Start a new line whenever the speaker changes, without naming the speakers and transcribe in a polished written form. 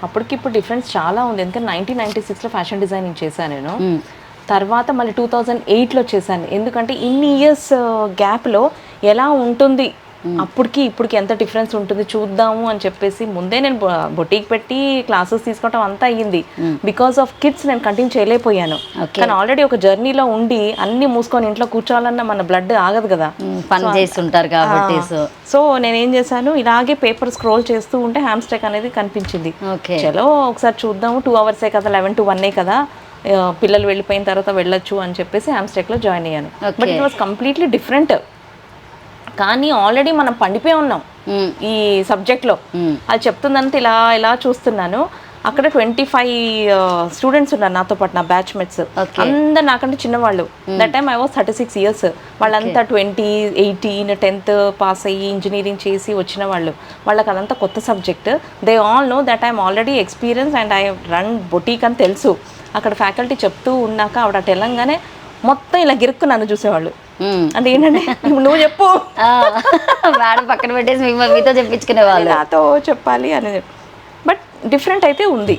అప్పటికి ఇప్పుడు డిఫరెన్స్ చాలా ఉంది. ఎందుకంటే 1996లో ఫ్యాషన్ డిజైనింగ్ చేశాను నేను. తర్వాత మళ్ళీ 2008లో చేశాను. ఎందుకంటే ఇన్ని ఇయర్స్ గ్యాప్లో ఎలా ఉంటుంది అప్పటికి ఇప్పటికి ఎంత డిఫరెన్స్ ఉంటుంది చూద్దాము అని చెప్పేసి ముందే నేను బొటీక్ పెట్టి క్లాసెస్ తీసుకోవటం అంతా అయ్యింది. బికాస్ ఆఫ్ కిడ్స్ నేను కంటిన్యూ చేయలేకపోయాను. కానీ ఆల్రెడీ ఒక జర్నీలో ఉండి అన్ని మూసుకొని ఇంట్లో కూర్చోవాలన్న మన బ్లడ్ ఆగదు కదా,
పని చేస్తుంటారు కాబట్టి.
సో నేనేం చేశాను, ఇలాగే పేపర్ స్క్రోల్ చేస్తూ ఉంటే హ్యామ్స్టెక్ అనేది కనిపించింది. చలో ఒకసారి చూద్దాము, 2 అవర్సే కదా, 11 to 1 కదా, పిల్లలు వెళ్ళిపోయిన తర్వాత వెళ్ళొచ్చు అని చెప్పేసి హ్యామ్స్టెక్లో జాయిన్ అయ్యాను. But it was completely different. కానీ ఆల్రెడీ మనం పండిపోయి ఉన్నాం ఈ సబ్జెక్ట్లో. అది చెప్తుందంటే ఇలా ఇలా చూస్తున్నాను. అక్కడ 25 స్టూడెంట్స్ ఉన్నారు నాతో పాటు, నా బ్యాచ్మేట్స్. అందరు నాకంటే చిన్నవాళ్ళు. That time I was 36 years. వాళ్ళంతా 20, 18, 10th పాస్ అయ్యి ఇంజనీరింగ్ చేసి వచ్చిన వాళ్ళు. వాళ్ళకి అదంతా కొత్త subject. They all know that I'm already experience and I run boutique అని తెలుసు. అక్కడ ఫ్యాకల్టీ చెప్తూ ఉన్నాక ఆవిడ తెలంగానే మొత్తం ఇలా గిరుక్కు నన్ను చూసేవాళ్ళు. అంటే ఏంటంటే నువ్వు చెప్పు,
మేడం పక్కన పెట్టేసి మీతో చెప్పించుకునే వాళ్ళు,
నాతో చెప్పాలి అనేది. బట్ డిఫరెంట్ అయితే ఉంది.